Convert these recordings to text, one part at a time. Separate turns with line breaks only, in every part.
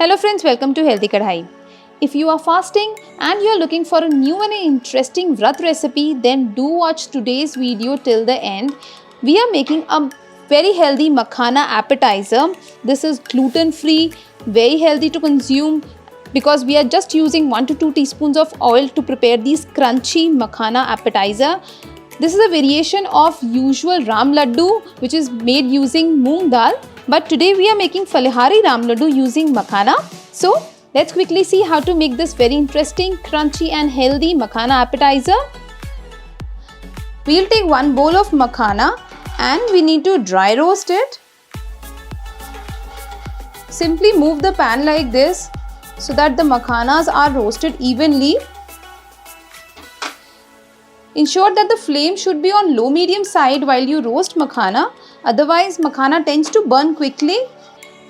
Hello friends, welcome to Healthy Kadai. If you are fasting and you are looking for a new and interesting Vrat recipe, then do watch today's video till the end. We are making a very healthy Makhana appetizer. This is gluten free, very healthy to consume because we are just using 1 to 2 teaspoons of oil to prepare these crunchy Makhana appetizer. This is a variation of usual Raam Ladoo which is made using moong dal. But today we are making Falahari Raam Ladoo using Makhana. So let's quickly see how to make this very interesting, crunchy and healthy Makhana appetizer. We'll take 1 bowl of Makhana and we need to dry roast it. Simply move the pan like this so that the Makhanas are roasted evenly. Ensure that the flame should be on low-medium side while you roast Makhana. Otherwise, Makhana tends to burn quickly.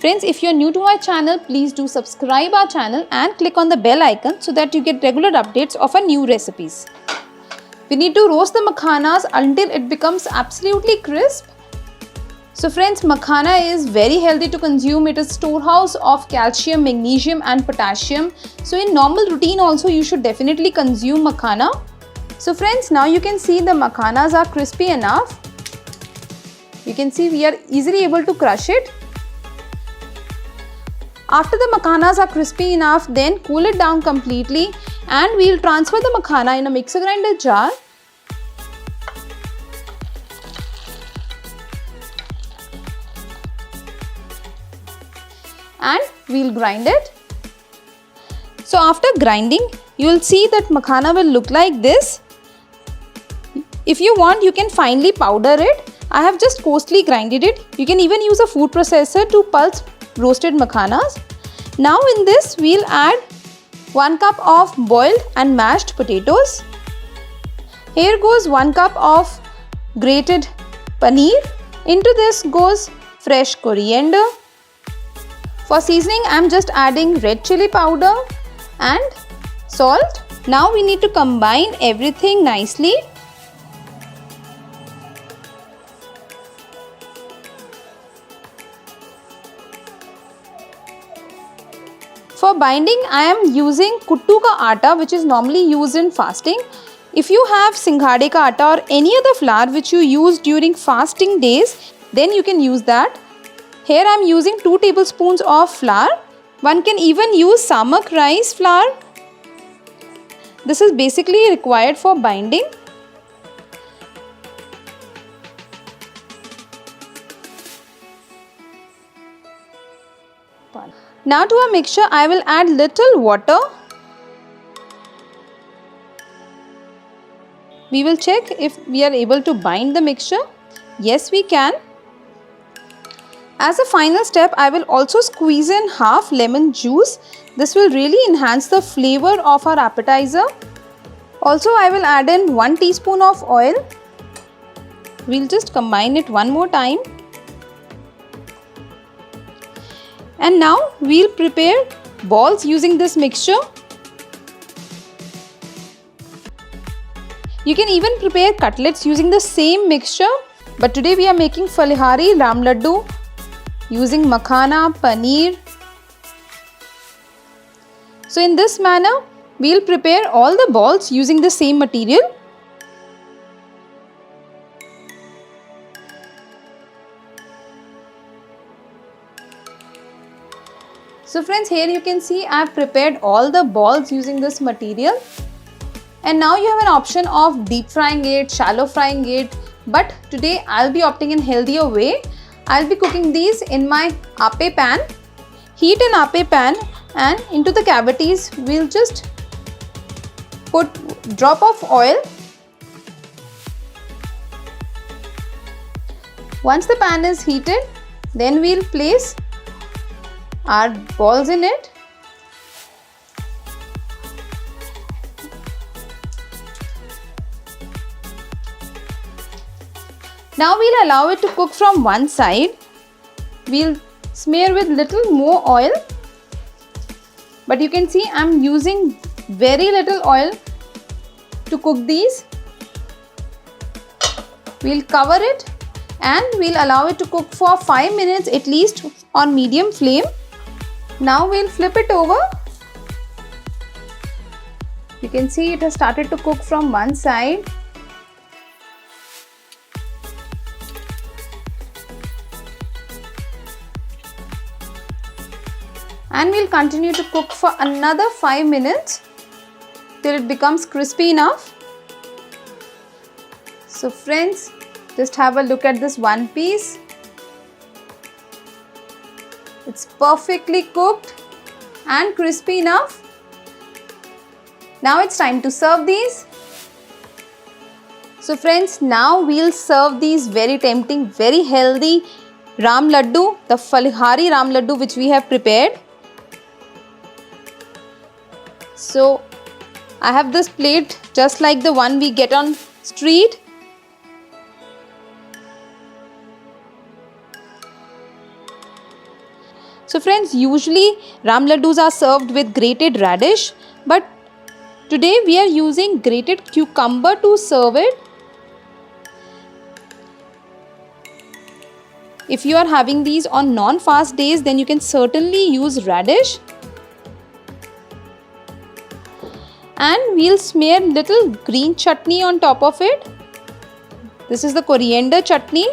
Friends, if you are new to our channel, please do subscribe our channel and click on the bell icon so that you get regular updates of our new recipes. We need to roast the Makhanas until it becomes absolutely crisp. So friends, Makhana is very healthy to consume. It is storehouse of calcium, magnesium and potassium. So in normal routine also you should definitely consume Makhana. So friends, now you can see the Makhanas are crispy enough. You can see we are easily able to crush it. After the Makhanas are crispy enough, then cool it down completely and we will transfer the Makhana in a mixer grinder jar. And we will grind it. So after grinding, you will see that Makhana will look like this. If you want, you can finely powder it. I have just coarsely grinded it. You can even use a food processor to pulse roasted Makhanas. Now in this, we'll add 1 cup of boiled and mashed potatoes. Here goes 1 cup of grated paneer. Into this goes fresh coriander. For seasoning, I am just adding red chili powder and salt. Now we need to combine everything nicely. For binding, I am using kuttu ka atta, which is normally used in fasting. If you have singhade ka atta or any other flour which you use during fasting days, then you can use that. Here I am using 2 tablespoons of flour. One can even use samak rice flour. This is basically required for binding. Now to our mixture, I will add little water. We will check if we are able to bind the mixture. Yes, we can. As a final step, I will also squeeze in half lemon juice. This will really enhance the flavor of our appetizer. Also, I will add in 1 teaspoon of oil. We'll just combine it one more time. And now we'll prepare balls using this mixture. You can even prepare cutlets using the same mixture. But today we are making Falahari Raam Ladoo using Makhana, Paneer. So in this manner, we'll prepare all the balls using the same material. So friends, here you can see I have prepared all the balls using this material. And now you have an option of deep frying it, shallow frying it. But today I'll be opting in healthier way. I'll be cooking these in my ape pan. Heat an ape pan and into the cavities we'll just put drop of oil. Once the pan is heated, then we'll place our balls in it. Now we'll allow it to cook from one side. We'll smear with little more oil. But you can see I'm using very little oil to cook these. We'll cover it and we'll allow it to cook for 5 minutes at least on medium flame. Now we'll flip it over. You can see it has started to cook from one side. And we'll continue to cook for another 5 minutes till it becomes crispy enough. So friends, just have a look at this one piece. It's perfectly cooked and crispy enough. Now it's time to serve these. So friends, now we'll serve these very tempting, very healthy Ram Ladoo, the Falahari Raam Ladoo which we have prepared. So I have this plate just like the one we get on street. So friends, usually Ram Ladoos are served with grated radish, but today we are using grated cucumber to serve it. If you are having these on non-fast days, then you can certainly use radish. And we'll smear little green chutney on top of it. This is the coriander chutney.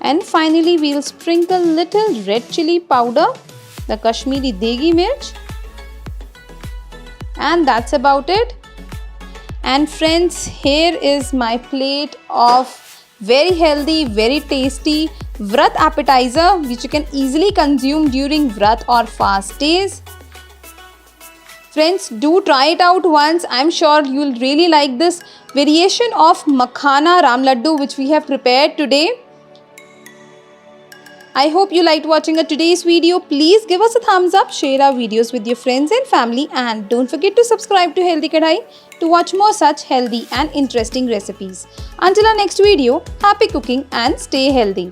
And finally we'll sprinkle little red chili powder, the Kashmiri Degi Mirch. And that's about it. And friends, here is my plate of very healthy, very tasty Vrat appetizer which you can easily consume during Vrat or fast days. Friends, do try it out once. I'm sure you'll really like this variation of Makhana Ram Ladoo which we have prepared today. I hope you liked watching today's video. Please give us a thumbs up, share our videos with your friends and family, and don't forget to subscribe to Healthy Kadai to watch more such healthy and interesting recipes. Until our next video, happy cooking and stay healthy.